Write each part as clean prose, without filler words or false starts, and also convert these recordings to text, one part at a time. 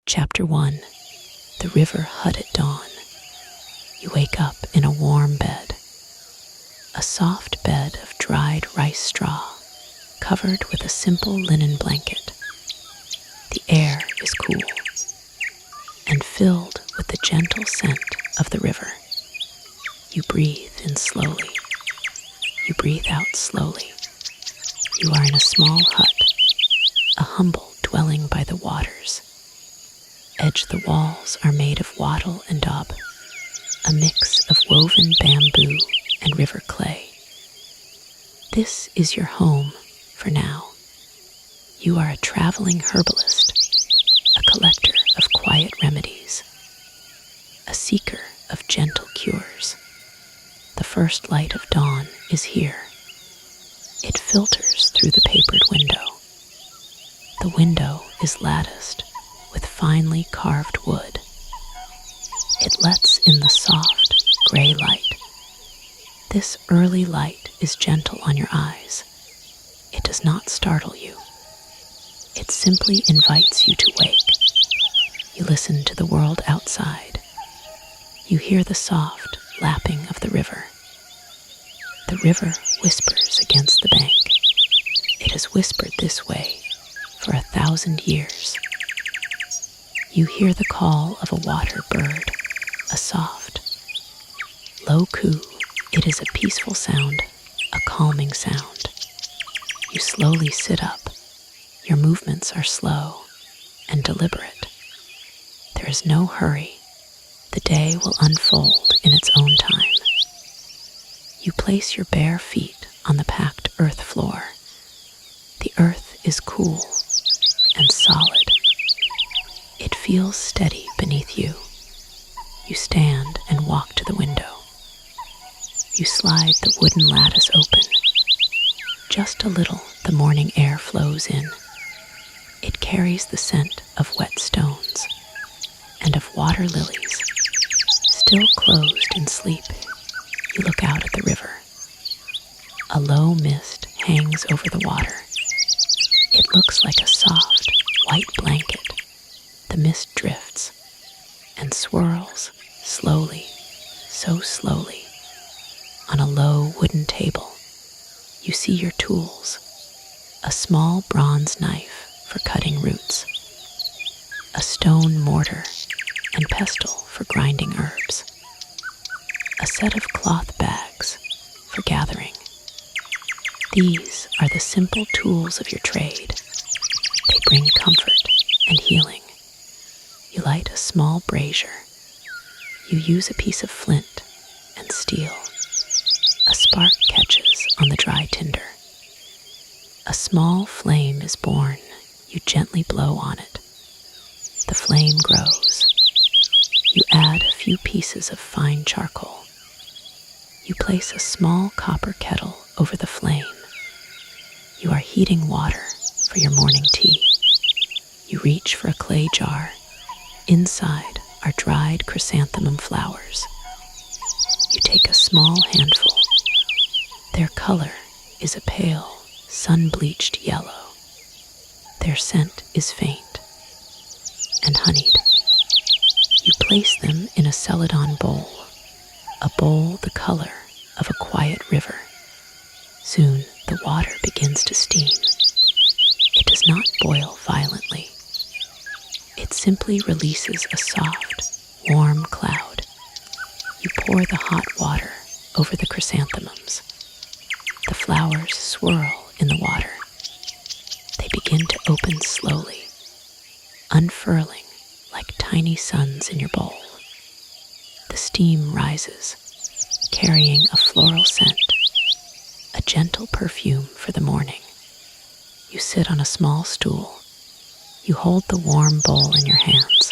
Chapter 1. The River Hut at Dawn. You wake up in a warm bed. A soft bed of dried rice straw, covered with a simple linen blanket. The air is cool and filled with the gentle scent of the river. You breathe in slowly. You breathe out slowly. You are in a small hut, a humble dwelling by the waters. The walls are made of wattle and daub, a mix of woven bamboo and river clay. This is your home for now. You are a traveling herbalist, a collector of quiet remedies, a seeker of gentle cures. The first light of dawn is here. It filters through the papered window. The window is latticed with finely carved wood. It lets in the soft, gray light. This early light is gentle on your eyes. It does not startle you. It simply invites you to wake. You listen to the world outside. You hear the soft lapping of the river. The river whispers against the bank. It has whispered this way for 1,000 years. You hear the call of a water bird, a soft, low coo. It is a peaceful sound, a calming sound. You slowly sit up. Your movements are slow and deliberate. There is no hurry. The day will unfold in its own time. You place your bare feet on the packed earth floor. The earth is cool and solid. It feels steady beneath you. You stand and walk to the window. You slide the wooden lattice open. Just a little, the morning air flows in. It carries the scent of wet stones and of water lilies. Still closed in sleep, you look out at the river. A low mist hangs over the water. It looks like a soft, white blanket. The mist drifts and swirls slowly, so slowly. On a low wooden table, you see your tools, a small bronze knife for cutting roots, a stone mortar and pestle for grinding herbs, a set of cloth bags for gathering. These are the simple tools of your trade. They bring comfort and healing. You light a small brazier. You use a piece of flint and steel. A spark catches on the dry tinder. A small flame is born. You gently blow on it. The flame grows. You add a few pieces of fine charcoal. You place a small copper kettle over the flame. You are heating water for your morning tea. You reach for a clay jar. Inside are dried chrysanthemum flowers. You take a small handful. Their color is a pale, sun-bleached yellow. Their scent is faint and honeyed. You place them in a celadon bowl, a bowl the color of a quiet river. Soon the water begins to steam. It does not boil violently. It simply releases a soft, warm cloud. You pour the hot water over the chrysanthemums. The flowers swirl in the water. They begin to open slowly, unfurling like tiny suns in your bowl. The steam rises, carrying a floral scent, a gentle perfume for the morning. You sit on a small stool. You hold the warm bowl in your hands.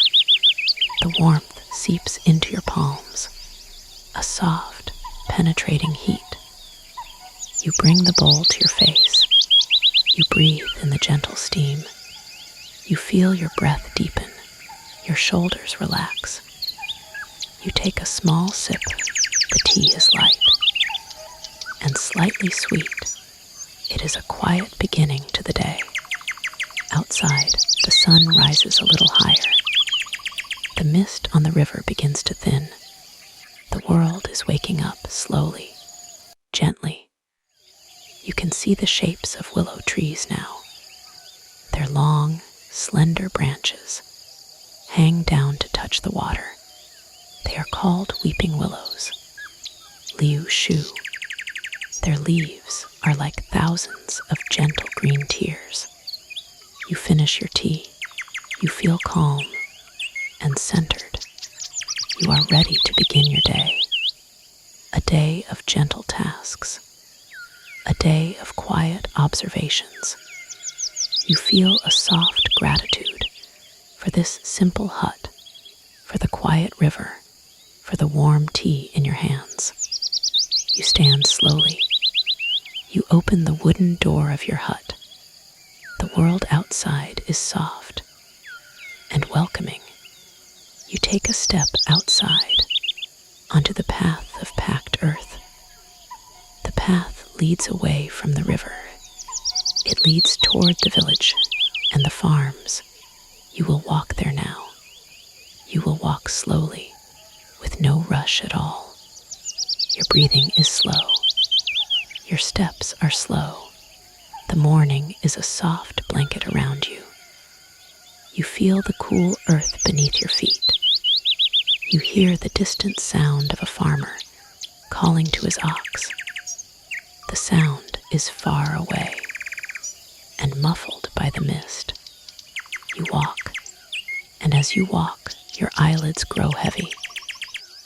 The warmth seeps into your palms, a soft, penetrating heat. You bring the bowl to your face. You breathe in the gentle steam. You feel your breath deepen. Your shoulders relax. You take a small sip. The tea is light and slightly sweet. It is a quiet beginning to the day. Outside, the sun rises a little higher. The mist on the river begins to thin. The world is waking up slowly, gently. You can see the shapes of willow trees now. Their long, slender branches hang down to touch the water. They are called weeping willows, liu shu. Their leaves are like thousands of gentle green tears. You finish your tea. You feel calm and centered. You are ready to begin your day. A day of gentle tasks. A day of quiet observations. You feel a soft gratitude for this simple hut, for the quiet river, for the warm tea in your hands. You stand slowly. You open the wooden door of your hut. The world outside is soft and welcoming. You take a step outside onto the path of packed earth. The path leads away from the river. It leads toward the village and the farms. You will walk there now. You will walk slowly, with no rush at all. Your breathing is slow. Your steps are slow. The morning is a soft blanket around you. You feel the cool earth beneath your feet. You hear the distant sound of a farmer calling to his ox. The sound is far away and muffled by the mist. You walk, and as you walk, your eyelids grow heavy.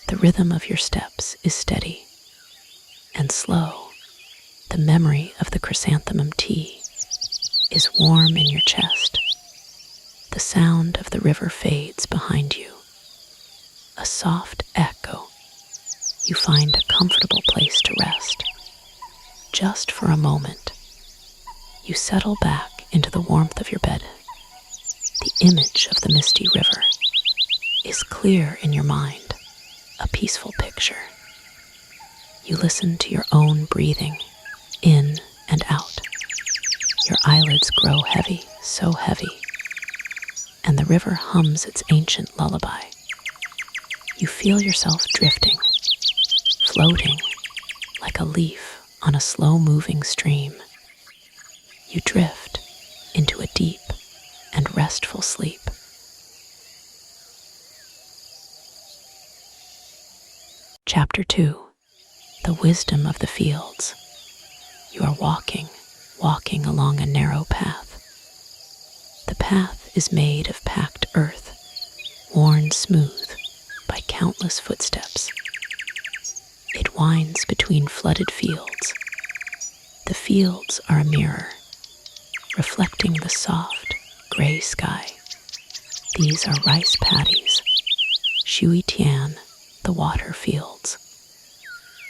The rhythm of your steps is steady and slow. The memory of the chrysanthemum tea is warm in your chest. The sound of the river fades behind you. A soft echo. You find a comfortable place to rest. Just for a moment, you settle back into the warmth of your bed. The image of the misty river is clear in your mind, a peaceful picture. You listen to your own breathing, in and out. Your eyelids grow heavy, so heavy, and the river hums its ancient lullaby. You feel yourself drifting, floating like a leaf on a slow-moving stream. You drift into a deep and restful sleep. Chapter 2. The Wisdom of the Fields. You are walking along a narrow path. The path is made of packed earth, worn smooth by countless footsteps. It winds between flooded fields. The fields are a mirror, reflecting the soft, gray sky. These are rice paddies, Shui Tian, the water fields.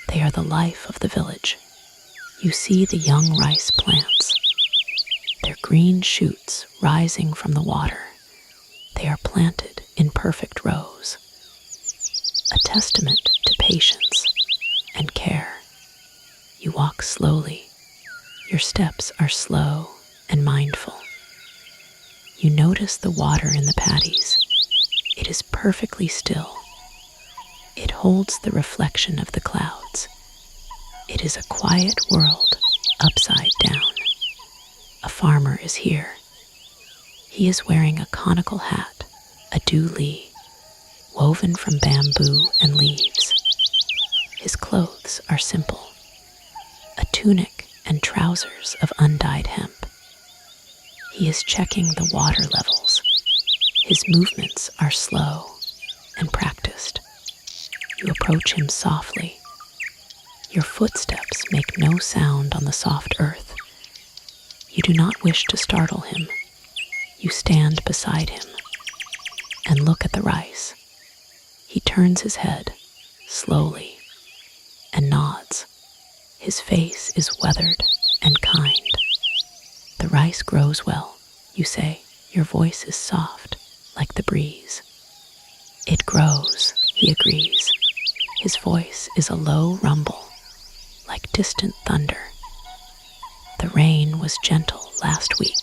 They are the life of the village. You see the young rice plants, their green shoots rising from the water. They are planted in perfect rows, a testament to patience and care. You walk slowly. Your steps are slow and mindful. You notice the water in the paddies. It is perfectly still. It holds the reflection of the clouds. It is a quiet world upside down. A farmer is here. He is wearing a conical hat, a du li, woven from bamboo and leaves. His clothes are simple, a tunic and trousers of undyed hemp. He is checking the water levels. His movements are slow and practiced. You approach him softly. Your footsteps make no sound on the soft earth. You do not wish to startle him. You stand beside him and look at the rice. He turns his head slowly and nods. His face is weathered and kind. The rice grows well, you say. Your voice is soft, like the breeze. It grows, he agrees. His voice is a low rumble, like distant thunder. The rain was gentle last week.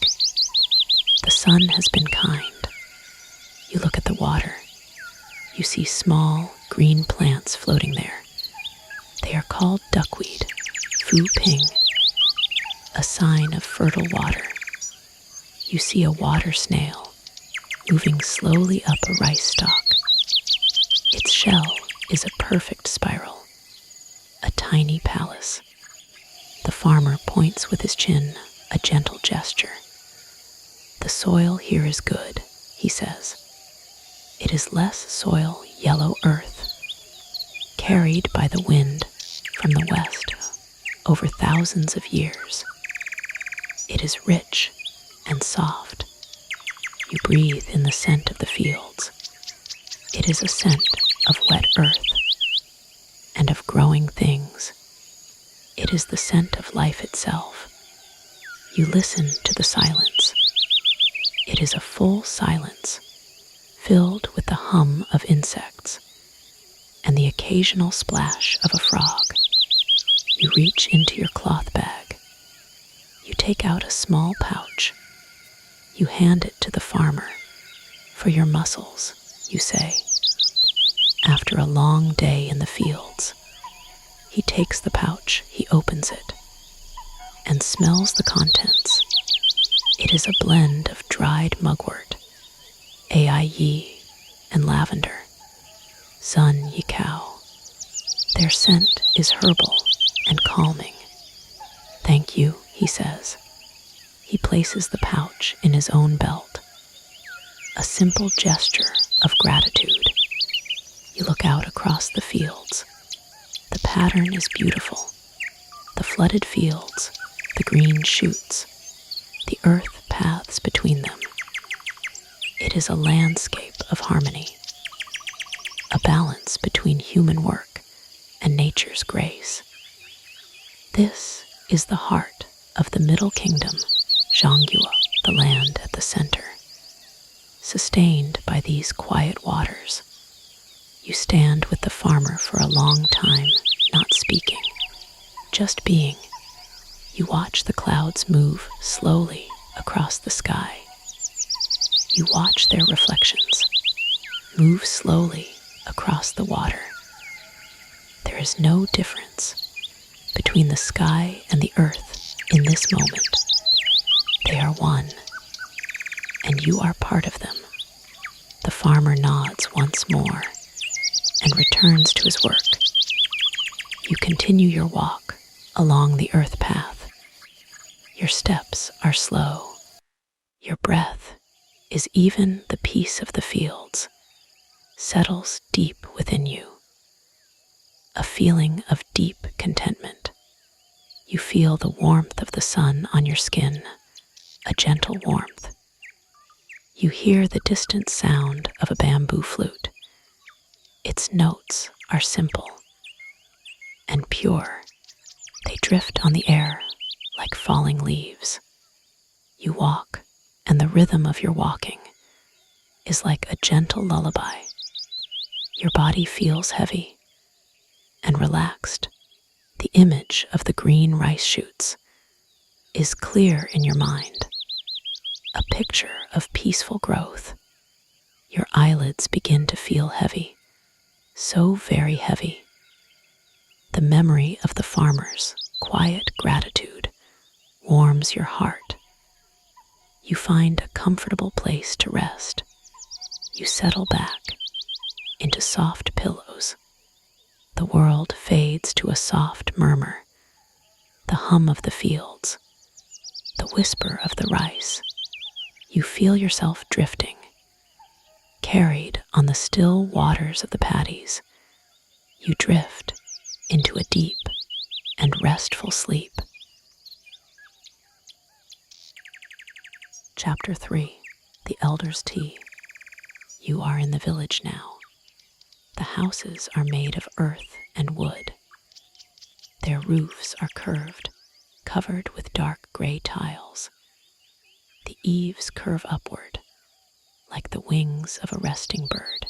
The sun has been kind. You look at the water. You see small, green plants floating there. They are called duckweed, fu ping, a sign of fertile water. You see a water snail moving slowly up a rice stalk. Its shell is a perfect spiral, a tiny palace. The farmer points with his chin, a gentle gesture. The soil here is good, he says. It is less soil, yellow earth, carried by the wind from the west over thousands of years. It is rich and soft. You breathe in the scent of the fields. It is a scent of wet earth and of growing things. It is the scent of life itself. You listen to the silence. It is a full silence, filled with the hum of insects and the occasional splash of a frog. You reach into your cloth bag. You take out a small pouch. You hand it to the farmer. For your muscles, you say. After a long day in the fields, he takes the pouch, he opens it, and smells the contents. It is a blend of dried mugwort, yi, and lavender, sun yi cow. Their scent is herbal and calming. Thank you, he says. He places the pouch in his own belt. A simple gesture of gratitude. You look out across the fields. The pattern is beautiful. The flooded fields, the green shoots, the earth paths between them. It is a landscape of harmony, a balance between human work and nature's grace. This is the heart of the Middle Kingdom, Zhongyue, the land at the center. Sustained by these quiet waters, you stand with the farmer for a long time, not speaking, just being. You watch the clouds move slowly across the sky. You watch their reflections move slowly across the water. There is no difference between the sky and the earth in this moment. They are one, and you are part of them. The farmer nods once more and returns to his work. You continue your walk along the earth path. Your steps are slow. Your breath is even. The peace of the fields settles deep within you. A feeling of deep contentment. You feel the warmth of the sun on your skin, a gentle warmth. You hear the distant sound of a bamboo flute. Its notes are simple and pure. They drift on the air like falling leaves. You walk, and the rhythm of your walking is like a gentle lullaby. Your body feels heavy and relaxed. The image of the green rice shoots is clear in your mind, a picture of peaceful growth. Your eyelids begin to feel heavy, so very heavy. The memory of the farmer's quiet gratitude warms your heart. You find a comfortable place to rest. You settle back into soft pillows. The world fades to a soft murmur, the hum of the fields, the whisper of the rice. You feel yourself drifting, carried on the still waters of the paddies. You drift into a deep and restful sleep. Chapter 3. The Elder's Tea. You are in the village now. The houses are made of earth and wood. Their roofs are curved, covered with dark gray tiles. The eaves curve upward, like the wings of a resting bird.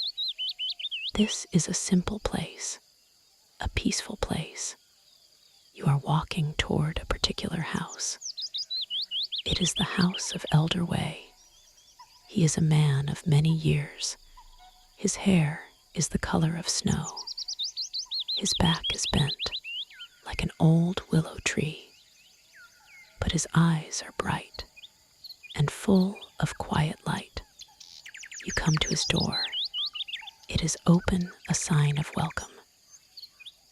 This is a simple place, a peaceful place. You are walking toward a particular house. It is the house of Elder Wei. He is a man of many years. His hair is the color of snow. His back is bent like an old willow tree, but his eyes are bright and full of quiet light. You come to his door. It is open, a sign of welcome.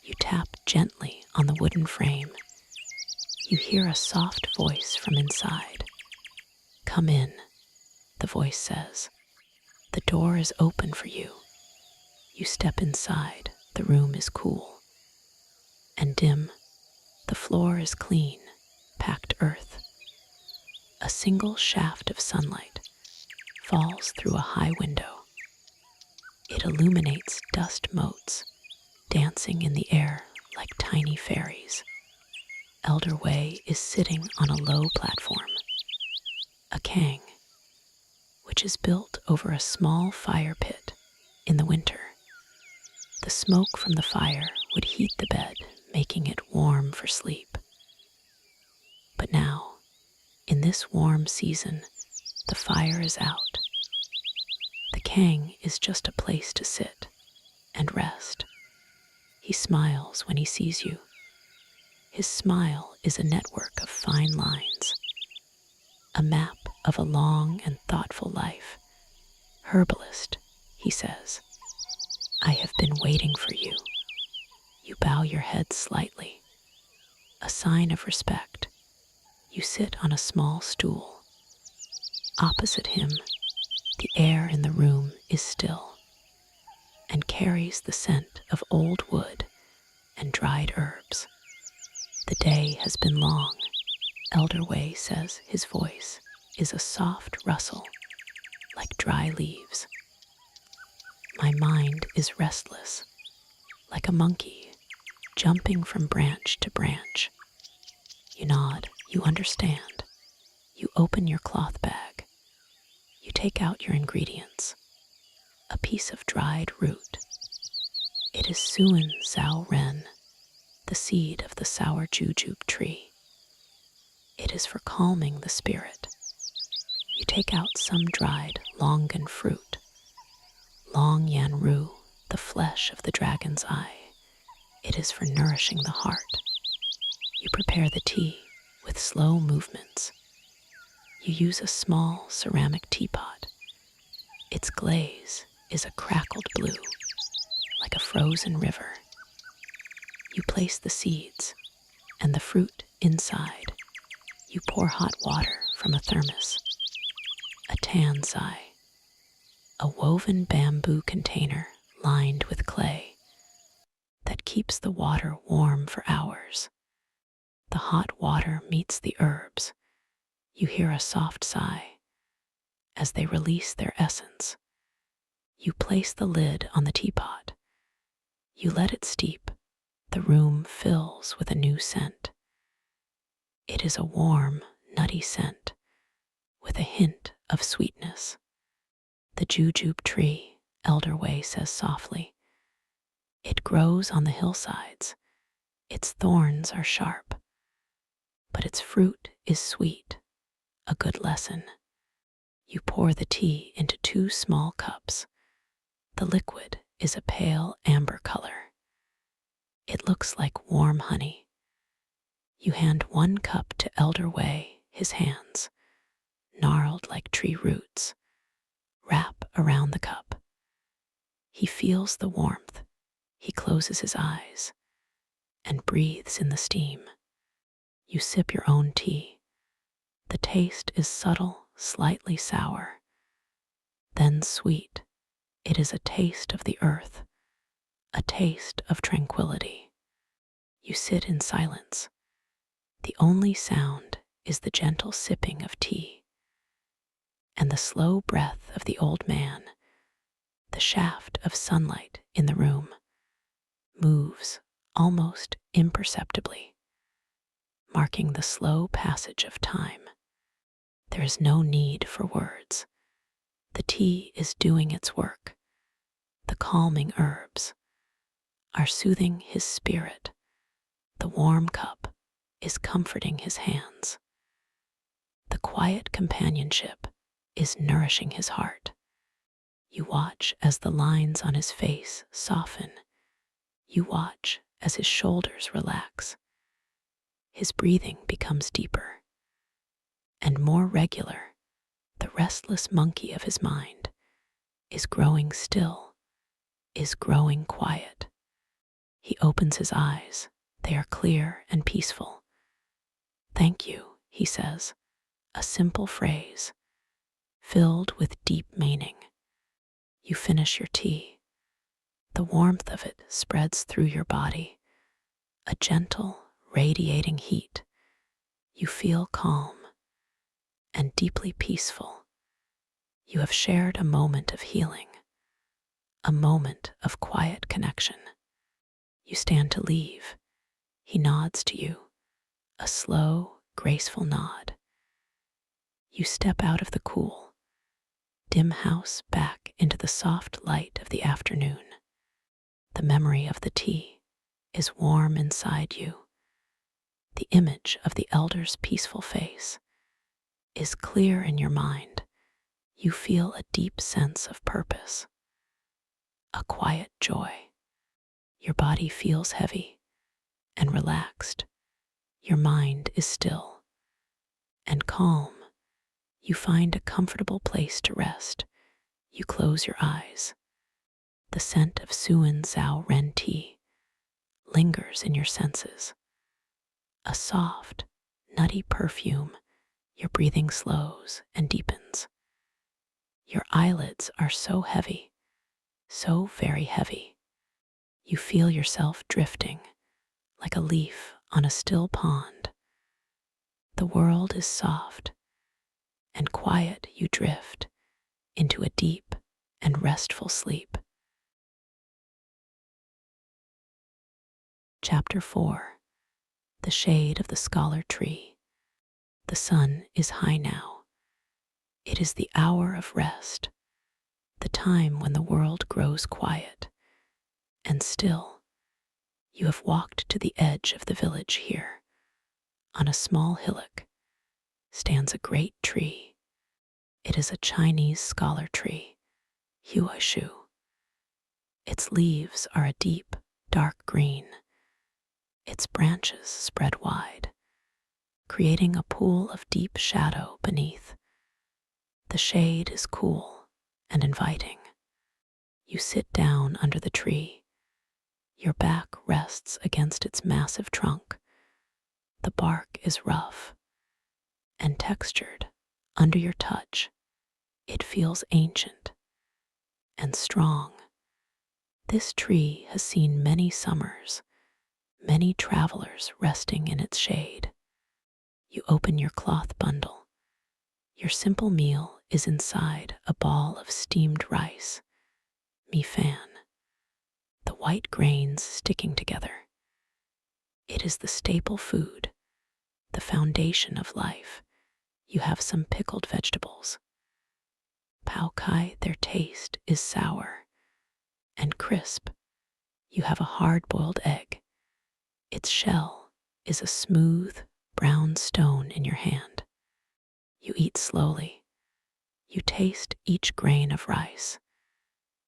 You tap gently on the wooden frame. You hear a soft voice from inside. "Come in," the voice says. "The door is open for you." You step inside. The room is cool and dim. The floor is clean, packed earth. A single shaft of sunlight falls through a high window. It illuminates dust motes, dancing in the air like tiny fairies. Elder Wei is sitting on a low platform, a kang, which is built over a small fire pit in the winter. The smoke from the fire would heat the bed, making it warm for sleep. But now, in this warm season, the fire is out. The kang is just a place to sit and rest. He smiles when he sees you. His smile is a network of fine lines, a map of a long and thoughtful life. "Herbalist," he says, "I have been waiting for you." You bow your head slightly, a sign of respect. You sit on a small stool. Opposite him, the air in the room is still and carries the scent of old wood and dried herbs. "The day has been long," Elder Wei says. His voice is a soft rustle, like dry leaves. "My mind is restless, like a monkey jumping from branch to branch." You nod. You understand. You open your cloth bag. You take out your ingredients. A piece of dried root. It is Suan Zhao Ren, the seed of the sour jujube tree. It is for calming the spirit. You take out some dried longan fruit. Long Yan Ru, the flesh of the dragon's eye. It is for nourishing the heart. You prepare the tea with slow movements. You use a small ceramic teapot. Its glaze is a crackled blue, like a frozen river. You place the seeds and the fruit inside. You pour hot water from a thermos, a tan zai, a woven bamboo container lined with clay that keeps the water warm for hours. The hot water meets the herbs. You hear a soft sigh as they release their essence. You place the lid on the teapot. You let it steep. The room fills with a new scent. It is a warm, nutty scent with a hint of sweetness. "The jujube tree," Elder Wei says softly. "It grows on the hillsides. Its thorns are sharp, but its fruit is sweet, a good lesson." You pour the tea into 2 small cups. The liquid is a pale amber color. It looks like warm honey. You hand 1 cup to Elder Wei, his hands, gnarled like tree roots, wrap around the cup. He feels the warmth. He closes his eyes and breathes in the steam. You sip your own tea. The taste is subtle, slightly sour, then sweet. It is a taste of the earth, a taste of tranquility. You sit in silence. The only sound is the gentle sipping of tea and the slow breath of the old man. The shaft of sunlight in the room moves almost imperceptibly, marking the slow passage of time. There is no need for words. The tea is doing its work. The calming herbs are soothing his spirit. The warm cup is comforting his hands. The quiet companionship is nourishing his heart. You watch as the lines on his face soften. You watch as his shoulders relax. His breathing becomes deeper and more regular. The restless monkey of his mind is growing still, is growing quiet. He opens his eyes. They are clear and peaceful. "Thank you," he says, a simple phrase filled with deep meaning. You finish your tea. The warmth of it spreads through your body, a gentle, radiating heat. You feel calm and deeply peaceful. You have shared a moment of healing, a moment of quiet connection. You stand to leave. He nods to you, a slow, graceful nod. You step out of the cool, dim house back into the soft light of the afternoon. The memory of the tea is warm inside you. The image of the elder's peaceful face is clear in your mind. You feel a deep sense of purpose, a quiet joy. Your body feels heavy and relaxed. Your mind is still and calm. You find a comfortable place to rest. You close your eyes. The scent of Suan Zhao Ren tea lingers in your senses. A soft, nutty perfume. Your breathing slows and deepens. Your eyelids are so heavy, so very heavy. You feel yourself drifting like a leaf on a still pond. The world is soft and quiet. You drift into a deep and restful sleep. Chapter 4. The Shade of the Scholar Tree. The sun is high now. It is the hour of rest, the time when the world grows quiet and still. You have walked to the edge of the village here. On a small hillock stands a great tree. It is a Chinese scholar tree, Huaishu. Its leaves are a deep, dark green. Its branches spread wide, creating a pool of deep shadow beneath. The shade is cool and inviting. You sit down under the tree. Your back rests against its massive trunk. The bark is rough and textured under your touch. It feels ancient and strong. This tree has seen many summers, many travelers resting in its shade. You open your cloth bundle. Your simple meal is inside a ball of steamed rice, mi fan, the white grains sticking together. It is the staple food, the foundation of life. You have some pickled vegetables. Pao kai, their taste is sour and crisp. You have a hard-boiled egg. Its shell is a smooth, brown stone in your hand. You eat slowly. You taste each grain of rice.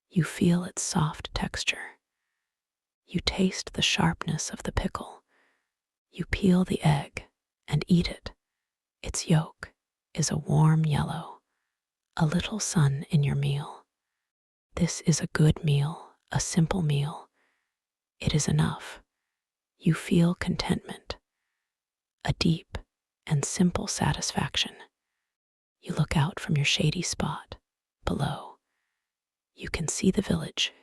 You feel its soft texture. You taste the sharpness of the pickle. You peel the egg and eat it. Its yolk is a warm yellow, a little sun in your meal. This is a good meal, a simple meal. It is enough. You feel contentment, a deep and simple satisfaction. You look out from your shady spot below. You can see the village.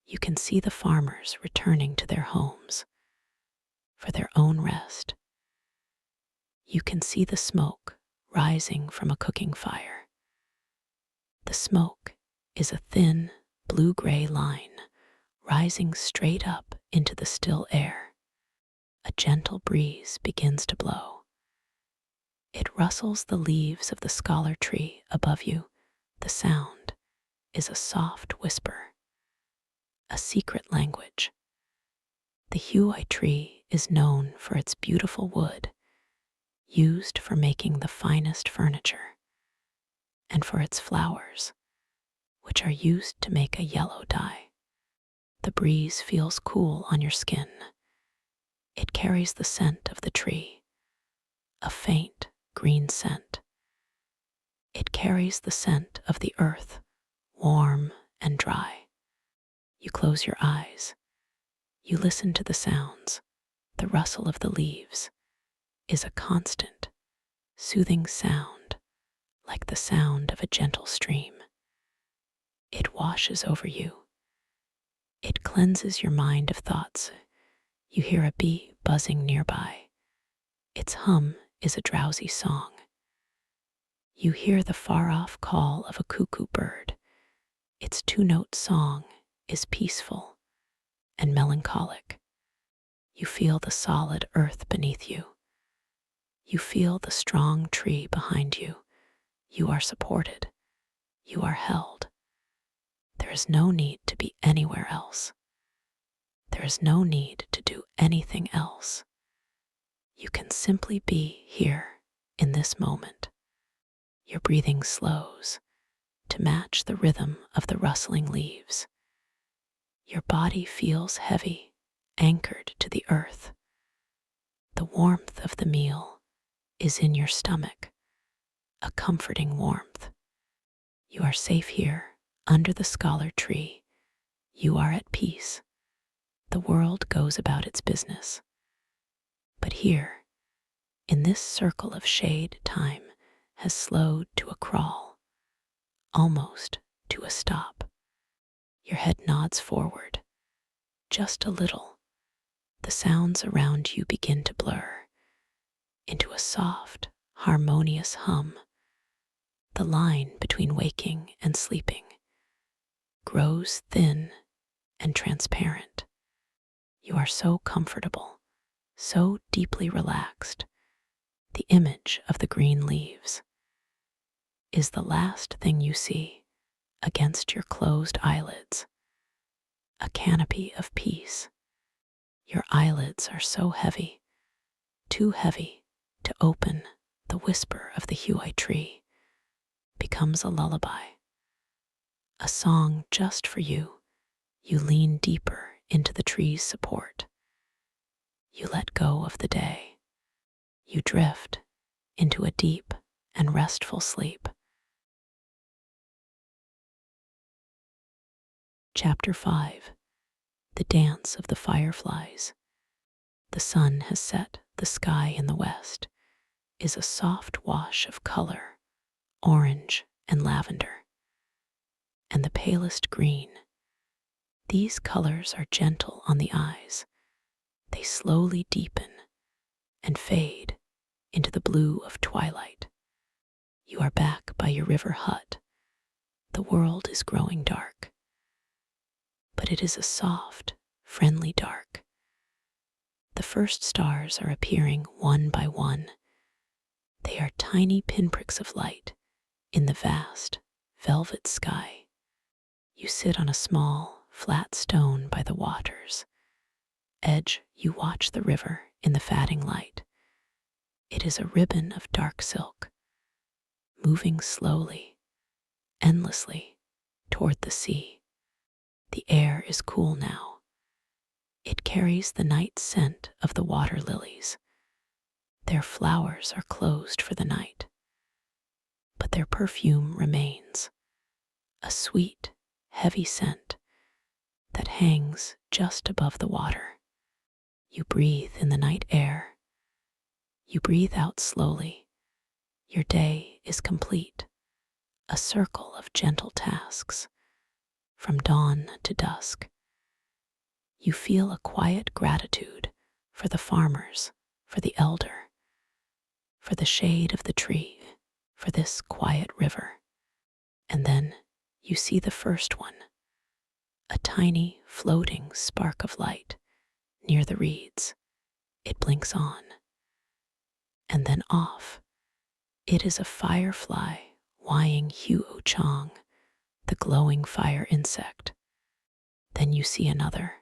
You can see the farmers returning to their homes for their own rest. You can see the smoke rising from a cooking fire. The smoke is a thin, blue-gray line rising straight up into the still air. A gentle breeze begins to blow. It rustles the leaves of the scholar tree above you. The sound is a soft whisper, a secret language. The huai tree is known for its beautiful wood, used for making the finest furniture, and for its flowers, which are used to make a yellow dye. The breeze feels cool on your skin. It carries the scent of the tree, a faint green scent. It carries the scent of the earth, warm and dry. You close your eyes. You listen to the sounds. The rustle of the leaves is a constant, soothing sound, like the sound of a gentle stream. It washes over you. It cleanses your mind of thoughts. You hear a bee buzzing nearby. Its hum is a drowsy song. You hear the far-off call of a cuckoo bird. Its two-note song is peaceful and melancholic. You feel the solid earth beneath you. You feel the strong tree behind you. You are supported. You are held. There is no need to be anywhere else. There is no need to do anything else. You can simply be here in this moment. Your breathing slows to match the rhythm of the rustling leaves. Your body feels heavy, anchored to the earth. The warmth of the meal is in your stomach, a comforting warmth. You are safe here under the scholar tree. You are at peace. The world goes about its business. But here, in this circle of shade, time has slowed to a crawl, almost to a stop. Your head nods forward, just a little. The sounds around you begin to blur into a soft, harmonious hum. The line between waking and sleeping grows thin and transparent. You are so comfortable, so deeply relaxed. The image of the green leaves is the last thing you see against your closed eyelids, a canopy of peace. Your eyelids are so heavy, too heavy to open. The whisper of the huai tree becomes a lullaby, a song just for you. You lean deeper into the tree's support. You let go of the day. You drift into a deep and restful sleep. Chapter 5. The Dance of the Fireflies. The sun has set. The sky in the west is a soft wash of color, orange and lavender, and the palest green. These colors are gentle on the eyes. They slowly deepen and fade into the blue of twilight. You are back by your river hut. The world is growing dark, but it is a soft, friendly dark. The first stars are appearing one by one. They are tiny pinpricks of light in the vast, velvet sky. You sit on a small, flat stone by the water's edge. You watch the river in the fading light. It is a ribbon of dark silk, moving slowly, endlessly, toward the sea. The air is cool now. It carries the night scent of the water lilies. Their flowers are closed for the night, but their perfume remains, a sweet, heavy scent that hangs just above the water. You breathe in the night air. You breathe out slowly. Your day is complete, a circle of gentle tasks, from dawn to dusk. You feel a quiet gratitude for the farmers, for the elder, for the shade of the tree, for this quiet river. And then you see the first one, a tiny floating spark of light near the reeds. It blinks on, and then off. It is a firefly, Wying Huo Chong, the glowing fire insect. Then you see another,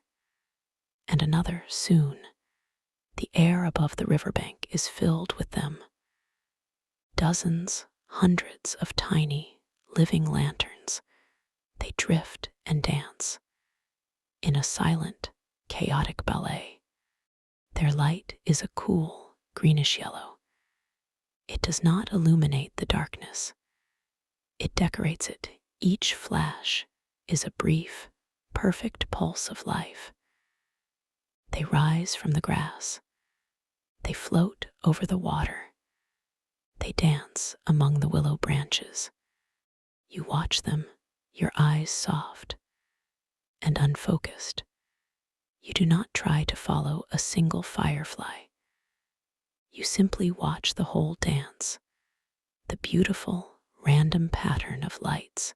and another soon. The air above the riverbank is filled with them. Dozens, hundreds of tiny, living lanterns. They drift and dance in a silent, chaotic ballet. Their light is a cool, greenish yellow. It does not illuminate the darkness. It decorates it. Each flash is a brief, perfect pulse of life. They rise from the grass. They float over the water. They dance among the willow branches. You watch them, your eyes soft and unfocused. You do not try to follow a single firefly. You simply watch the whole dance, the beautiful, random pattern of lights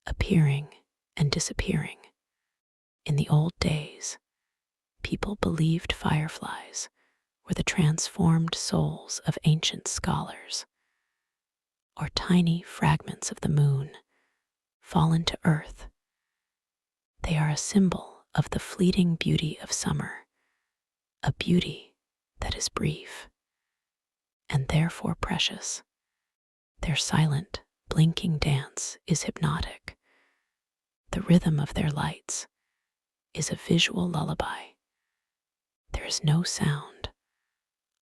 appearing and disappearing. In the old days, people believed fireflies were the transformed souls of ancient scholars, or tiny fragments of the moon fallen to earth. They are a symbol of the fleeting beauty of summer, a beauty that is brief and therefore precious. Their silent, blinking dance is hypnotic. The rhythm of their lights is a visual lullaby. There is no sound,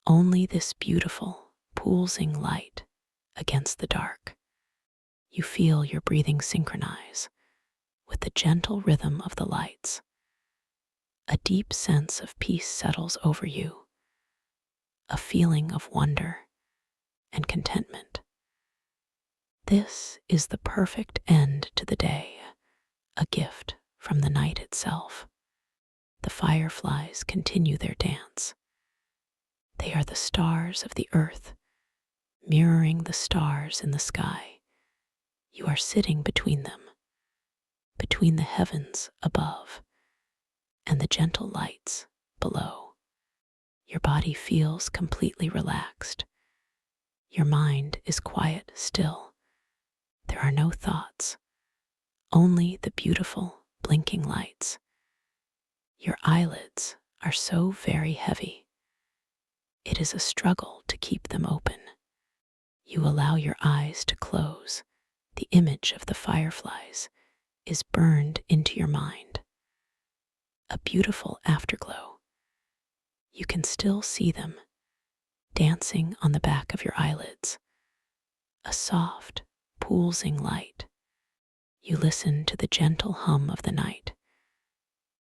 only this beautiful, pulsing light against the dark. You feel your breathing synchronize with the gentle rhythm of the lights. A deep sense of peace settles over you, a feeling of wonder and contentment. This is the perfect end to the day, a gift from the night itself. The fireflies continue their dance. They are the stars of the earth, mirroring the stars in the sky. You are sitting between them, between the heavens above and the gentle lights below. Your body feels completely relaxed. Your mind is quiet still. There are no thoughts, only the beautiful, blinking lights. Your eyelids are so very heavy. It is a struggle to keep them open. You allow your eyes to close. The image of the fireflies is burned into your mind. A beautiful afterglow. You can still see them dancing on the back of your eyelids. A soft, pulsing light. You listen to the gentle hum of the night,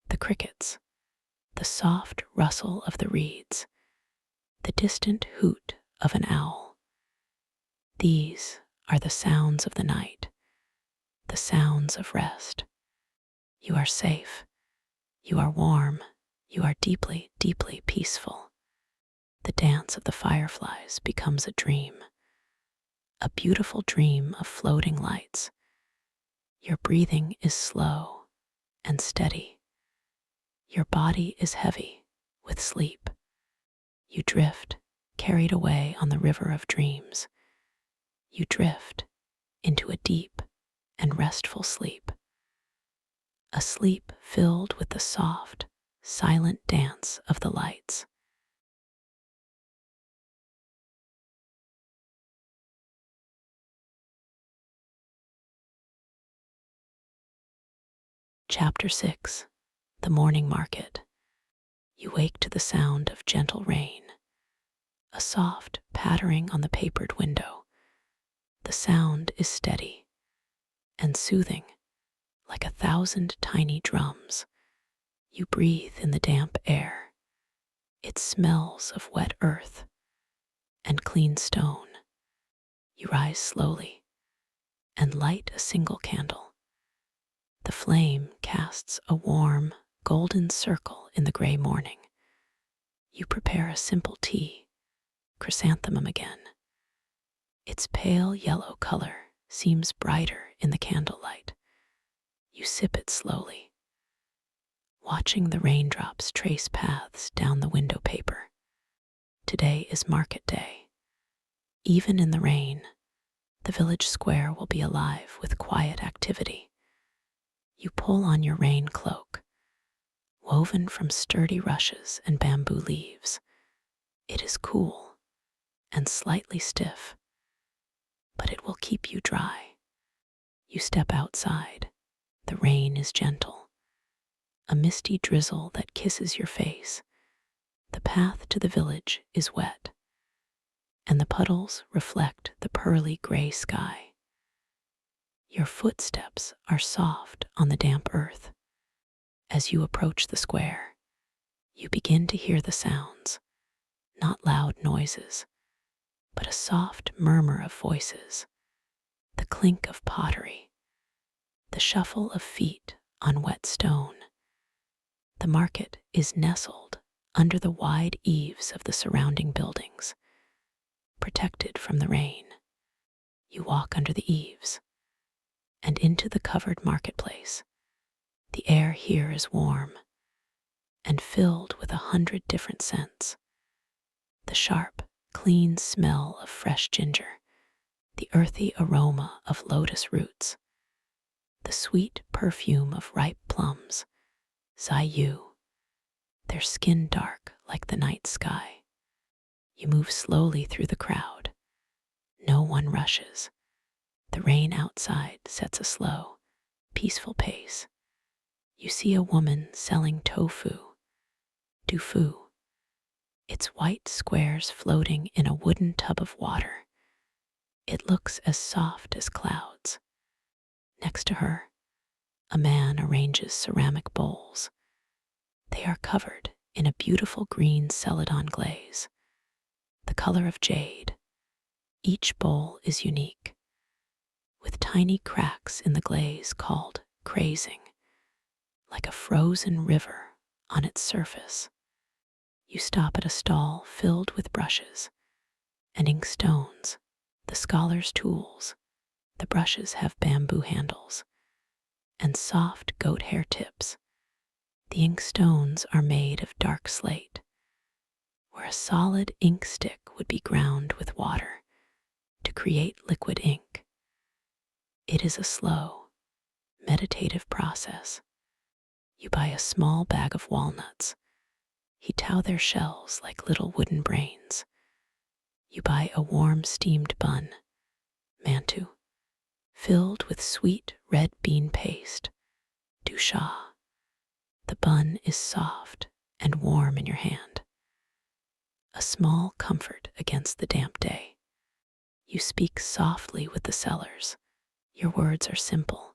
the crickets, the soft rustle of the reeds, the distant hoot of an owl. These are the sounds of the night, the sounds of rest. You are safe. You are warm. You are deeply, deeply peaceful. The dance of the fireflies becomes a dream, a beautiful dream of floating lights. Your breathing is slow and steady. Your body is heavy with sleep. You drift, carried away on the river of dreams. You drift into a deep and restful sleep, a sleep filled with the soft, silent dance of the lights. Chapter 6. The Morning Market. You wake to the sound of gentle rain, a soft pattering on the papered window. The sound is steady and soothing, like 1,000 tiny drums. You breathe in the damp air. It smells of wet earth and clean stone. You rise slowly and light a single candle. The flame casts a warm, golden circle in the gray morning. You prepare a simple tea, chrysanthemum again. Its pale yellow color seems brighter in the candlelight. You sip it slowly, watching the raindrops trace paths down the window paper. Today is market day. Even in the rain, the village square will be alive with quiet activity. You pull on your rain cloak, woven from sturdy rushes and bamboo leaves. It is cool and slightly stiff, but it will keep you dry. You step outside. The rain is gentle, a misty drizzle that kisses your face. The path to the village is wet, and the puddles reflect the pearly gray sky. Your footsteps are soft on the damp earth. As you approach the square, you begin to hear the sounds, not loud noises, but a soft murmur of voices, the clink of pottery, the shuffle of feet on wet stone. The market is nestled under the wide eaves of the surrounding buildings, protected from the rain. You walk under the eaves and into the covered marketplace. The air here is warm and filled with 100 different scents. The sharp, clean smell of fresh ginger, the earthy aroma of lotus roots, the sweet perfume of ripe plums, zayu, their skin dark like the night sky. You move slowly through the crowd. No one rushes. The rain outside sets a slow, peaceful pace. You see a woman selling tofu, its white squares floating in a wooden tub of water. It looks as soft as clouds. Next to her, a man arranges ceramic bowls. They are covered in a beautiful green celadon glaze, the color of jade. Each bowl is unique, with tiny cracks in the glaze called crazing, like a frozen river on its surface. You stop at a stall filled with brushes and inkstones, the scholar's tools. The brushes have bamboo handles and soft goat hair tips. The inkstones are made of dark slate, where a solid ink stick would be ground with water to create liquid ink. It is a slow, meditative process. You buy a small bag of walnuts. He tow their shells like little wooden brains. You buy a warm steamed bun, mantu, filled with sweet red bean paste, dusha. The bun is soft and warm in your hand, a small comfort against the damp day. You speak softly with the sellers. Your words are simple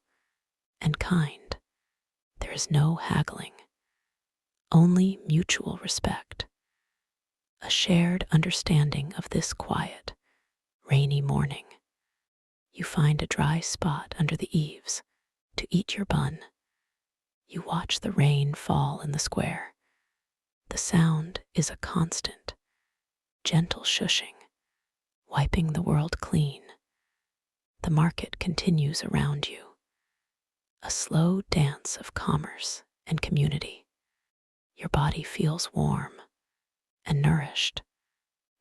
and kind. There is no haggling, only mutual respect, a shared understanding of this quiet, rainy morning. You find a dry spot under the eaves to eat your bun. You watch the rain fall in the square. The sound is a constant, gentle shushing, wiping the world clean. The market continues around you, a slow dance of commerce and community. Your body feels warm and nourished.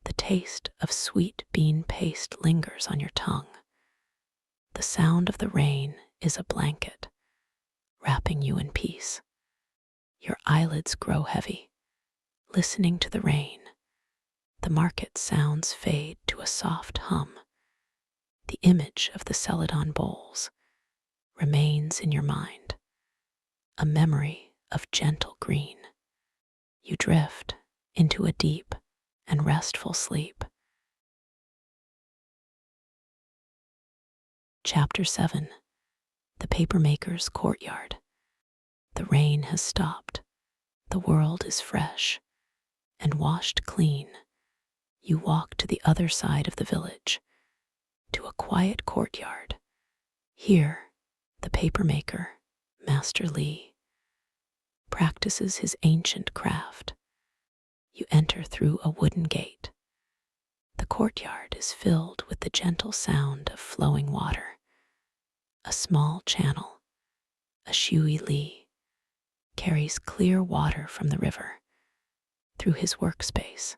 The taste of sweet bean paste lingers on your tongue. The sound of the rain is a blanket, wrapping you in peace. Your eyelids grow heavy, listening to the rain. The market sounds fade to a soft hum. The image of the celadon bowls remains in your mind, a memory of gentle green. You drift into a deep and restful sleep. Chapter 7. The Papermaker's Courtyard. The rain has stopped. The world is fresh and washed clean. You walk to the other side of the village, to a quiet courtyard. Here, the papermaker, Master Lee, practices his ancient craft. You enter through a wooden gate. The courtyard is filled with the gentle sound of flowing water. A small channel, a Shui Li, carries clear water from the river. Through his workspace,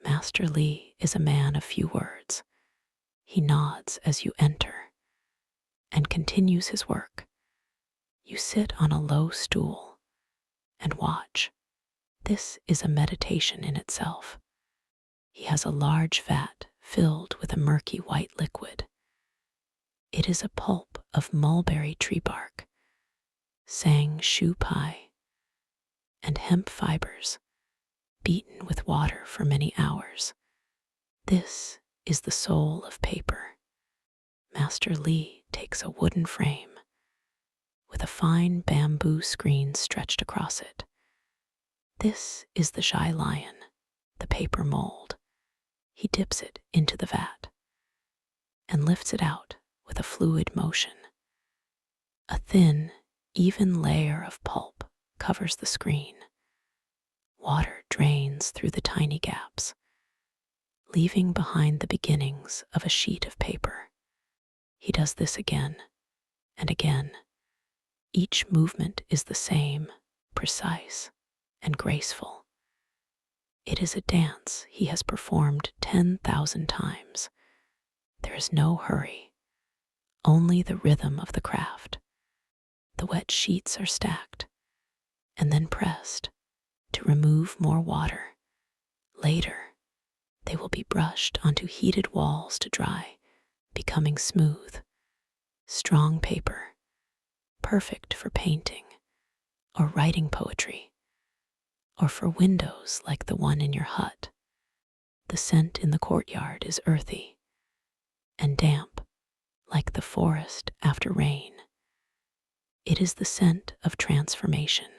Master Li is a man of few words. He nods as you enter and continues his work. You sit on a low stool and watch. This is a meditation in itself. He has a large vat filled with a murky white liquid. It is a pulp of mulberry tree bark, sang shu pie, and hemp fibers beaten with water for many hours. This is the soul of paper. Master Li takes a wooden frame with a fine bamboo screen stretched across it. This is the shy lion, the paper mold. He dips it into the vat and lifts it out with a fluid motion. A thin, even layer of pulp covers the screen. Water drains through the tiny gaps, leaving behind the beginnings of a sheet of paper. He does this again and again. Each movement is the same, precise and graceful. It is a dance he has performed 10,000 times. There is no hurry, only the rhythm of the craft. The wet sheets are stacked and then pressed to remove more water. Later, they will be brushed onto heated walls to dry, becoming smooth, strong paper, perfect for painting or writing poetry, or for windows like the one in your hut. The scent in the courtyard is earthy and damp, like the forest after rain. It is the scent of transformation,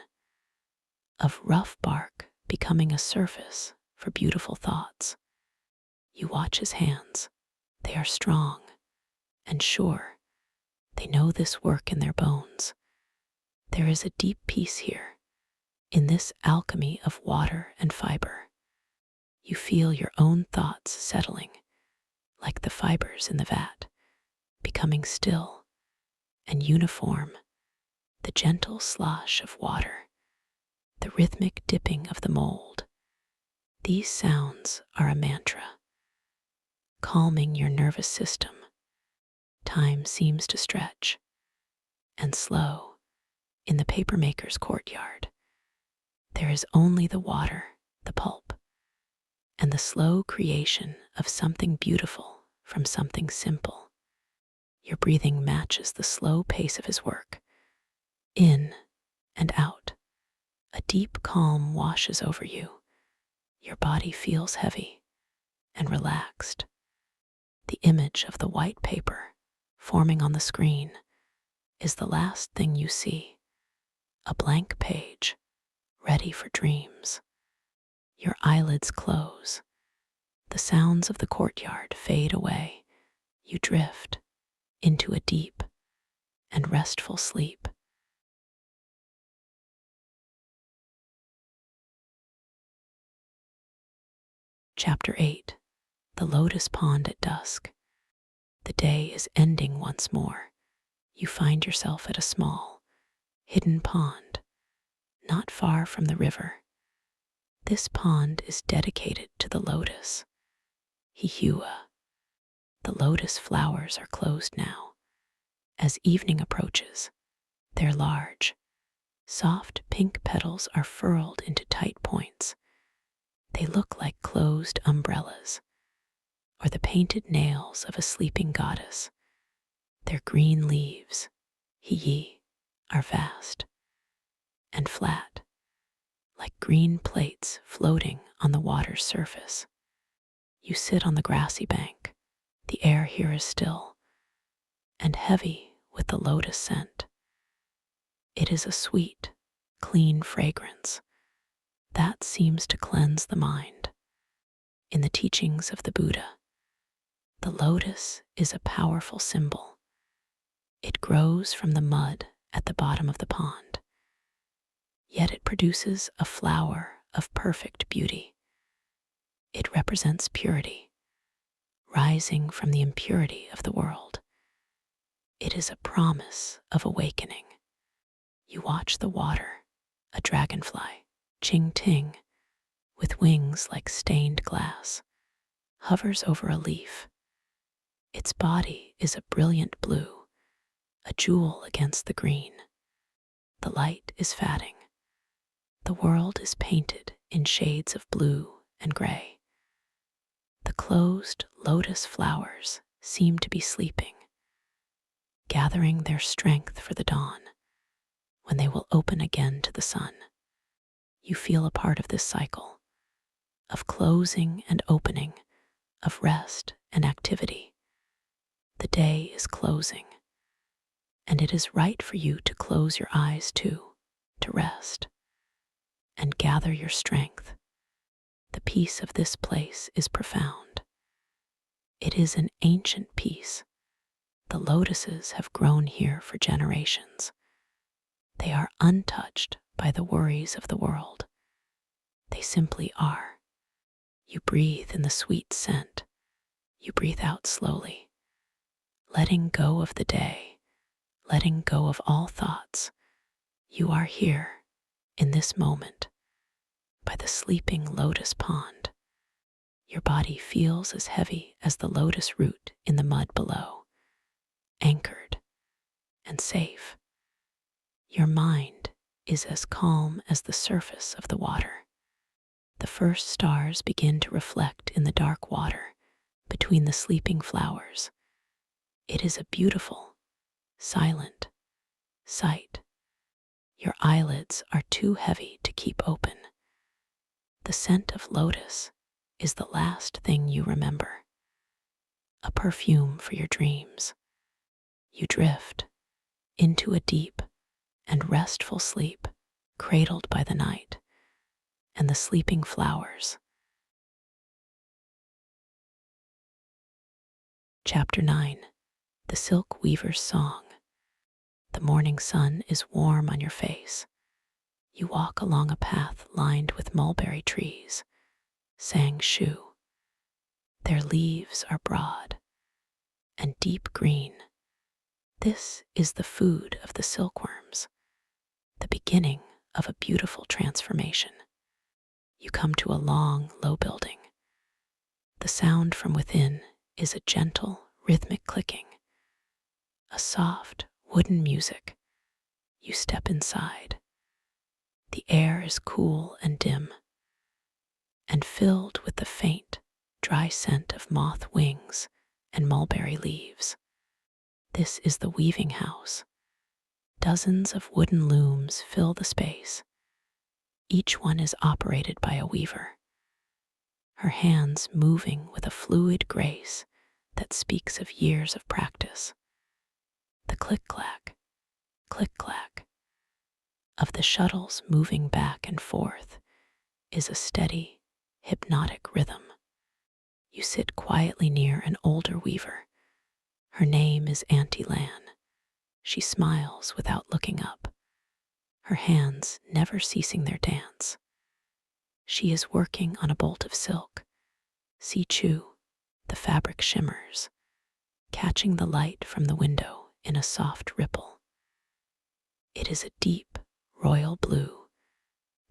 of rough bark becoming a surface for beautiful thoughts. You watch his hands. They are strong and sure. They know this work in their bones. There is a deep peace here, in this alchemy of water and fiber. You feel your own thoughts settling, like the fibers in the vat, becoming still and uniform. The gentle slosh of water, the rhythmic dipping of the mold. These sounds are a mantra, calming your nervous system. Time seems to stretch and slow in the papermaker's courtyard. There is only the water, the pulp, and the slow creation of something beautiful from something simple. Your breathing matches the slow pace of his work. In and out, a deep calm washes over you. Your body feels heavy and relaxed. The image of the white paper forming on the screen is the last thing you see, a blank page ready for dreams. Your eyelids close. The sounds of the courtyard fade away. You drift into a deep and restful sleep. Chapter 8. The Lotus Pond at Dusk. The day is ending once more. You find yourself at a small, hidden pond, not far from the river. This pond is dedicated to the lotus, Hihua. The lotus flowers are closed now. As evening approaches, their large, soft pink petals are furled into tight points. They look like closed umbrellas, or the painted nails of a sleeping goddess. Their green leaves, Hiyi, are vast and flat, like green plates floating on the water's surface. You sit on the grassy bank. The air here is still and heavy with the lotus scent. It is a sweet, clean fragrance that seems to cleanse the mind. In the teachings of the Buddha, the lotus is a powerful symbol. It grows from the mud at the bottom of the pond, yet it produces a flower of perfect beauty. It represents purity, rising from the impurity of the world. It is a promise of awakening. You watch the water, a dragonfly, Ching Ting, with wings like stained glass, hovers over a leaf. Its body is a brilliant blue, a jewel against the green. The light is fading. The world is painted in shades of blue and gray. The closed lotus flowers seem to be sleeping, gathering their strength for the dawn. when they will open again to the sun. You feel a part of this cycle of closing and opening, of rest and activity. The day is closing, and it is right for you to close your eyes too, to rest and gather your strength. The peace of this place is profound. It is an ancient peace. The lotuses have grown here for generations. They are untouched by the worries of the world. They simply are. You breathe in the sweet scent. You breathe out slowly, letting go of the day, letting go of all thoughts. You are here, in this moment, by the sleeping lotus pond. Your body feels as heavy as the lotus root in the mud below, anchored and safe. Your mind is as calm as the surface of the water. The first stars begin to reflect in the dark water between the sleeping flowers. It is a beautiful, silent sight. Your eyelids are too heavy to keep open. The scent of lotus is the last thing you remember, a perfume for your dreams. You drift into a deep and restful sleep, cradled by the night and the sleeping flowers. Chapter 9. The Silk Weaver's Song. The morning sun is warm on your face. You walk along a path lined with mulberry trees, sang shu. Their leaves are broad and deep green. This is the food of the silkworms, the beginning of a beautiful transformation. You come to a long, low building. The sound from within is a gentle, rhythmic clicking, a soft, wooden music. You step inside. The air is cool and dim, and filled with the faint, dry scent of moth wings and mulberry leaves. This is the weaving house. Dozens of wooden looms fill the space. Each one is operated by a weaver, her hands moving with a fluid grace that speaks of years of practice. The click-clack of the shuttles moving back and forth is a steady, hypnotic rhythm. You sit quietly near an older weaver. Her name is Auntie Lan. She smiles without looking up, her hands never ceasing their dance. She is working on a bolt of silk. See Chu, the fabric shimmers, catching the light from the window in a soft ripple. It is a deep, royal blue,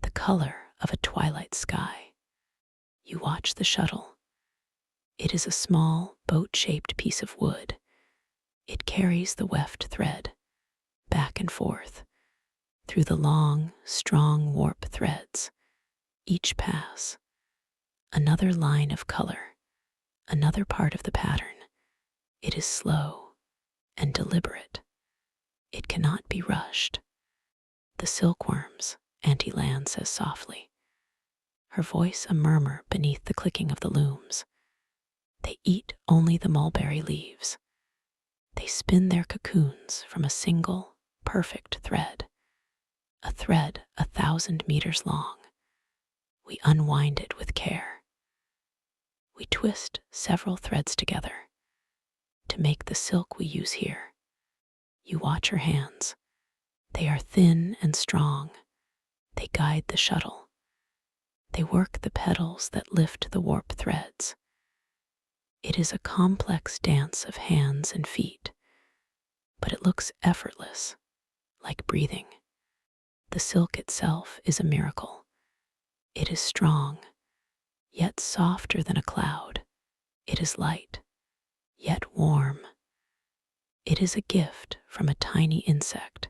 the color of a twilight sky. You watch the shuttle. It is a small, boat-shaped piece of wood. It carries the weft thread, back and forth, through the long, strong warp threads. Each pass, another line of color, another part of the pattern. It is slow and deliberate. It cannot be rushed. The silkworms, Auntie Lan says softly, her voice a murmur beneath the clicking of the looms. They eat only the mulberry leaves. They spin their cocoons from a single, perfect thread, a thread 1,000 meters long. We unwind it with care. We twist several threads together to make the silk we use here. You watch her hands. They are thin and strong. They guide the shuttle. They work the petals that lift the warp threads. It is a complex dance of hands and feet, but it looks effortless, like breathing. The silk itself is a miracle. It is strong, yet softer than a cloud. It is light, yet warm. It is a gift from a tiny insect,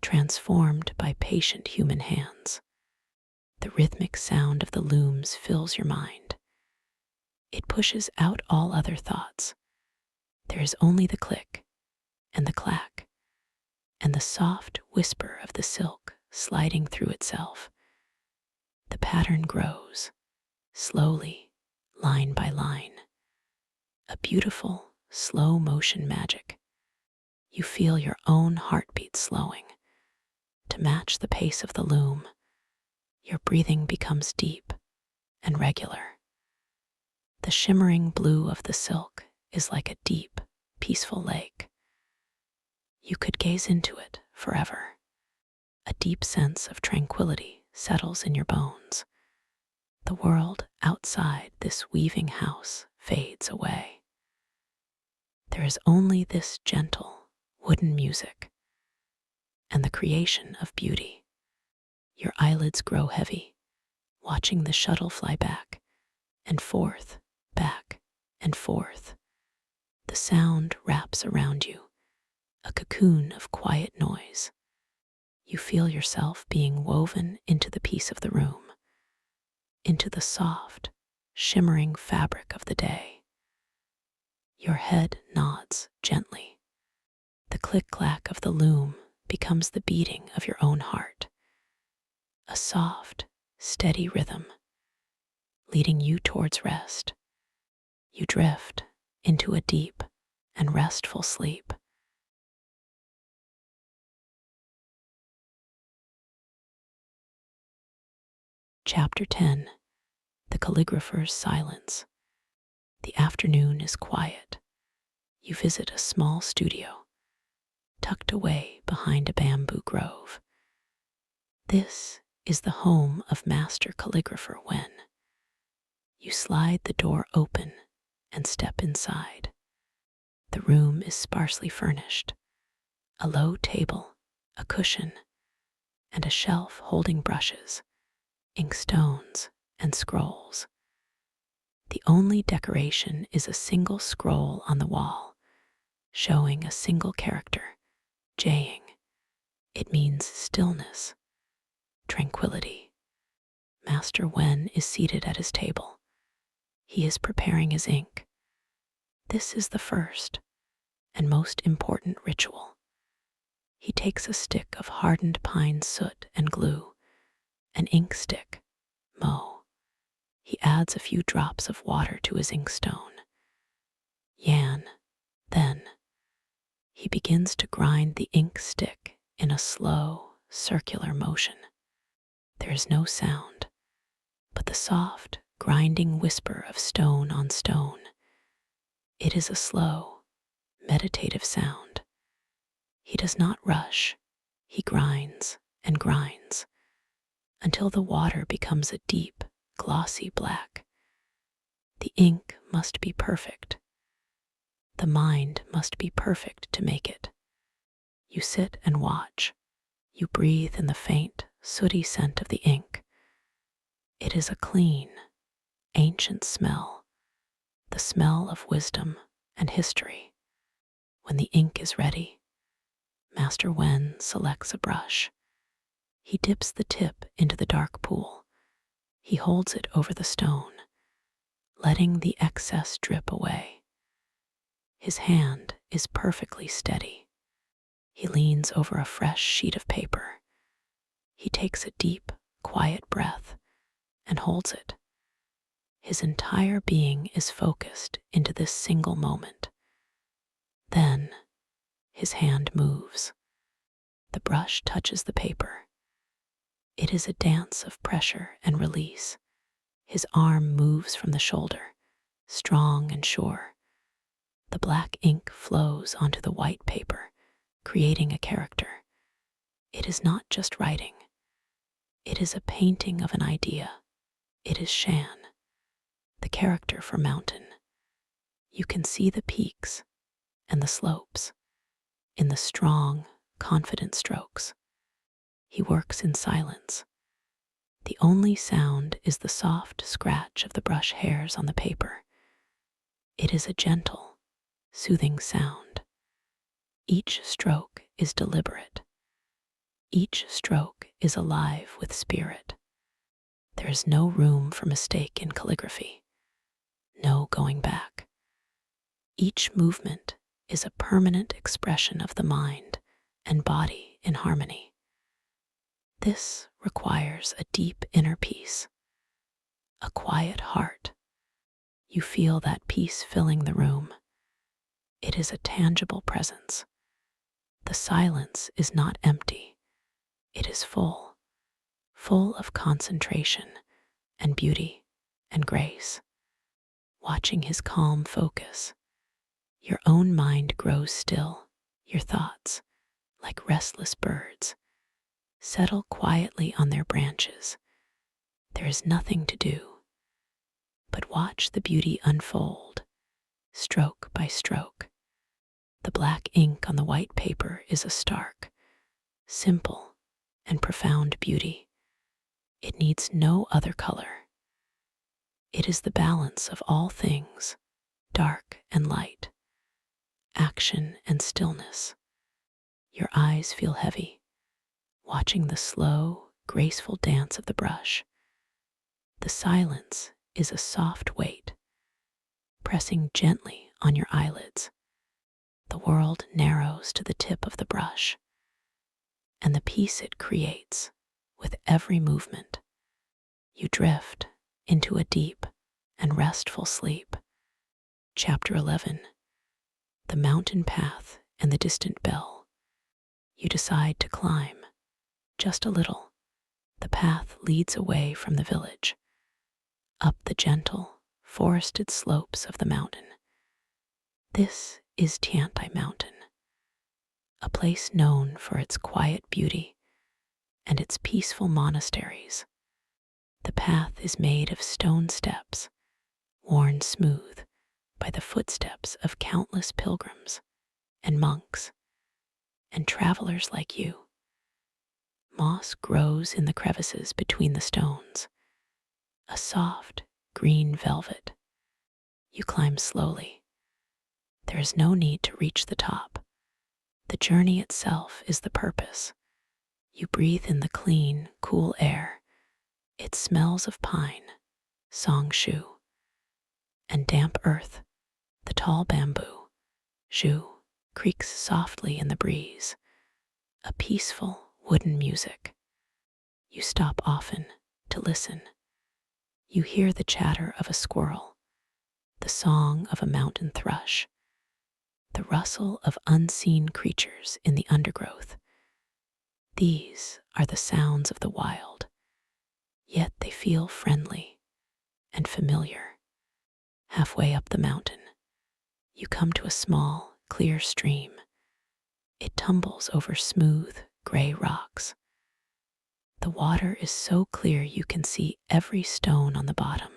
transformed by patient human hands. The rhythmic sound of the looms fills your mind. It pushes out all other thoughts. There is only the click and the clack and the soft whisper of the silk sliding through itself. The pattern grows, slowly, line by line. A beautiful, slow motion magic. You feel your own heartbeat slowing. To match the pace of the loom, your breathing becomes deep and regular. The shimmering blue of the silk is like a deep, peaceful lake. You could gaze into it forever. A deep sense of tranquility settles in your bones. The world outside this weaving house fades away. There is only this gentle, wooden music and the creation of beauty. Your eyelids grow heavy, watching the shuttle fly back and forth, back and forth. The sound wraps around you, a cocoon of quiet noise. You feel yourself being woven into the peace of the room, into the soft, shimmering fabric of the day. Your head nods gently. The click-clack of the loom becomes the beating of your own heart, a soft, steady rhythm, leading you towards rest. You drift into a deep and restful sleep. Chapter 10. The Calligrapher's Silence. The afternoon is quiet. You visit a small studio, tucked away behind a bamboo grove. This is the home of Master Calligrapher Wen. You slide the door open and step inside. The room is sparsely furnished. A low table, a cushion, and a shelf holding brushes, inkstones, and scrolls. The only decoration is a single scroll on the wall, showing a single character, Jaying. It means stillness, tranquility. Master Wen is seated at his table. He is preparing his ink. This is the first and most important ritual. He takes a stick of hardened pine soot and glue, an ink stick, mo. He adds a few drops of water to his inkstone. Yan. Then he begins to grind the ink stick in a slow, circular motion. There is no sound, but the soft, grinding whisper of stone on stone. It is a slow, meditative sound. He does not rush. He grinds and grinds until the water becomes a deep, glossy black. The ink must be perfect. The mind must be perfect to make it. You sit and watch. You breathe in the faint, sooty scent of the ink. It is a clean, ancient smell, the smell of wisdom and history. When the ink is ready, Master Wen selects a brush. He dips the tip into the dark pool. He holds it over the stone, letting the excess drip away. His hand is perfectly steady. He leans over a fresh sheet of paper. He takes a deep, quiet breath and holds it. His entire being is focused into this single moment. Then, his hand moves. The brush touches the paper. It is a dance of pressure and release. His arm moves from the shoulder, strong and sure. The black ink flows onto the white paper, creating a character. It is not just writing. It is a painting of an idea. It is Shan, the character for mountain. You can see the peaks and the slopes in the strong, confident strokes. He works in silence. The only sound is the soft scratch of the brush hairs on the paper. It is a gentle, soothing sound. Each stroke is deliberate. Each stroke is alive with spirit. There is no room for mistake in calligraphy. No going back. Each movement is a permanent expression of the mind and body in harmony. This requires a deep inner peace, a quiet heart. You feel that peace filling the room. It is a tangible presence. The silence is not empty. It is full, full of concentration and beauty and grace. Watching his calm focus, your own mind grows still. Your thoughts, like restless birds, settle quietly on their branches. There is nothing to do but watch the beauty unfold, stroke by stroke. The black ink on the white paper is a stark, simple, and profound beauty. It needs no other color. It is the balance of all things, dark and light, action and stillness. Your eyes feel heavy, watching the slow, graceful dance of the brush. The silence is a soft weight, pressing gently on your eyelids. The world narrows to the tip of the brush, and the peace it creates with every movement. You drift into a deep and restful sleep. Chapter 11. The Mountain Path and the Distant Bell. You decide to climb. Just a little. The path leads away from the village, up the gentle, forested slopes of the mountain. This is Tiantai Mountain, a place known for its quiet beauty and its peaceful monasteries. The path is made of stone steps, worn smooth by the footsteps of countless pilgrims and monks and travelers like you. Moss grows in the crevices between the stones, a soft green velvet. You climb slowly. There is no need to reach the top. The journey itself is the purpose. You breathe in the clean, cool air. It smells of pine, songshu, and damp earth. The tall bamboo, zhu, creaks softly in the breeze, a peaceful wooden music. You stop often to listen. You hear the chatter of a squirrel, the song of a mountain thrush, the rustle of unseen creatures in the undergrowth. These are the sounds of the wild, yet they feel friendly and familiar. Halfway up the mountain, you come to a small, clear stream. It tumbles over smooth, gray rocks. The water is so clear you can see every stone on the bottom.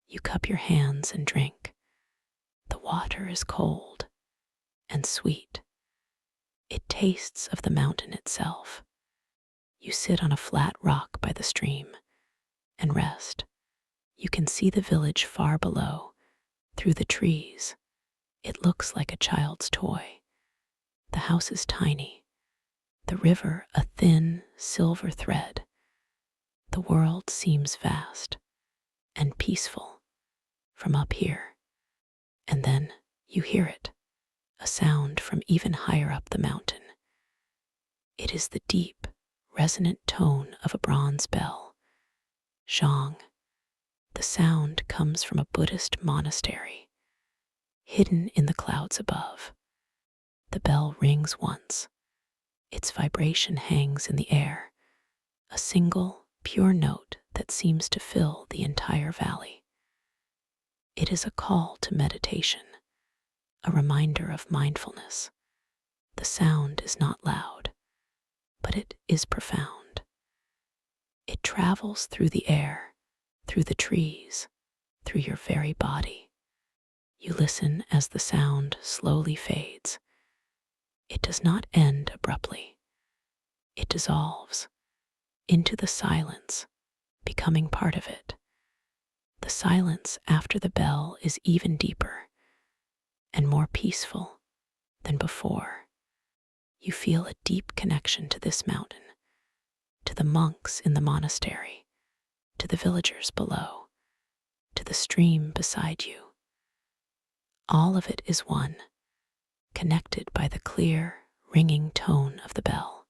You cup your hands and drink. The water is cold and sweet. It tastes of the mountain itself. You sit on a flat rock by the stream and rest. You can see the village far below, through the trees. It looks like a child's toy. The house is tiny, the river a thin silver thread. The world seems vast and peaceful from up here. And then you hear it, a sound from even higher up the mountain. It is the deep, resonant tone of a bronze bell. Zhang. The sound comes from a Buddhist monastery, hidden in the clouds above. The bell rings once. Its vibration hangs in the air, a single, pure note that seems to fill the entire valley. It is a call to meditation, a reminder of mindfulness. The sound is not loud, but it is profound. It travels through the air, through the trees, through your very body. You listen as the sound slowly fades. It does not end abruptly. It dissolves into the silence, becoming part of it. The silence after the bell is even deeper and more peaceful than before. You feel a deep connection to this mountain, to the monks in the monastery, to the villagers below, to the stream beside you. All of it is one, connected by the clear, ringing tone of the bell.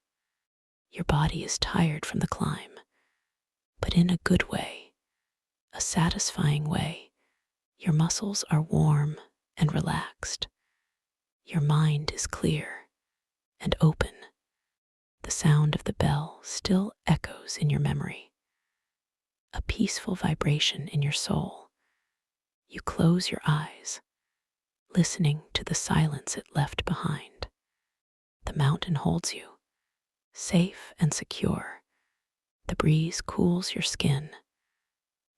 Your body is tired from the climb, but in a good way, a satisfying way. Your muscles are warm and relaxed. Your mind is clear and open. The sound of the bell still echoes in your memory, a peaceful vibration in your soul. You close your eyes, listening to the silence it left behind. The mountain holds you, safe and secure. The breeze cools your skin.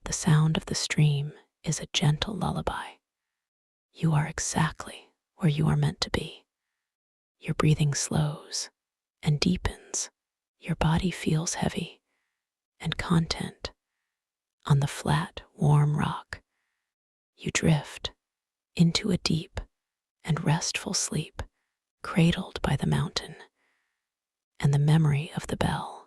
The sound of the stream is a gentle lullaby. You are exactly where you are meant to be. Your breathing slows and deepens. Your body feels heavy and content. On the flat, warm rock, you drift into a deep and restful sleep, cradled by the mountain and the memory of the bell.